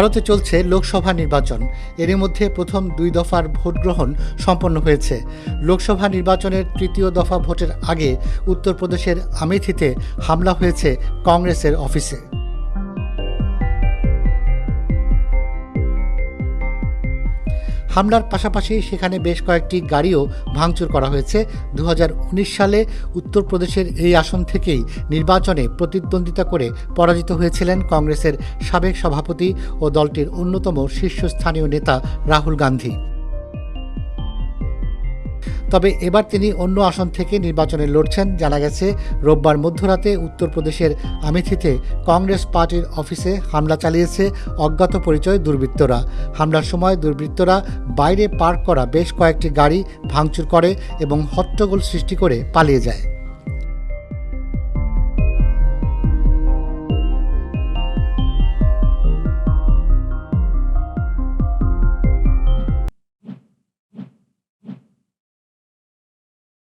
ভারতে চলছে লোকসভা নির্বাচন। এরই মধ্যে প্রথম 2 দফার ভোট গ্রহণ সম্পন্ন হয়েছে। লোকসভা নির্বাচনের তৃতীয় দফা ভোটের আগে উত্তরপ্রদেশের আমেথিতে হামলা হয়েছে কংগ্রেসের অফিসে। হামলার পাশাপাশি সেখানে বেশ কয়েকটি গাড়িও ভাঙচুর করা হয়েছে। 2019 সালে উত্তরপ্রদেশের এই আসন থেকেই নির্বাচনে প্রতিদ্বন্দ্বিতা করে পরাজিত হয়েছিলেন কংগ্রেসের সাবেক সভাপতি ও দলটির অন্যতম শীর্ষস্থানীয় নেতা রাহুল গান্ধী। তবে এবার তিনি অন্য আসন থেকে নির্বাচনে লড়ছেন। জানা গেছে, রোববার মধ্যরাতে উত্তরপ্রদেশের আমেথিতে কংগ্রেস পার্টির অফিসে হামলা চালিয়েছে অজ্ঞাত পরিচয় দুর্বৃত্তরা। হামলার সময় দুর্বৃত্তরা বাইরে পার্ক করা বেশ কয়েকটি গাড়ি ভাঙচুর করে এবং হট্টগোল সৃষ্টি করে পালিয়ে যায়।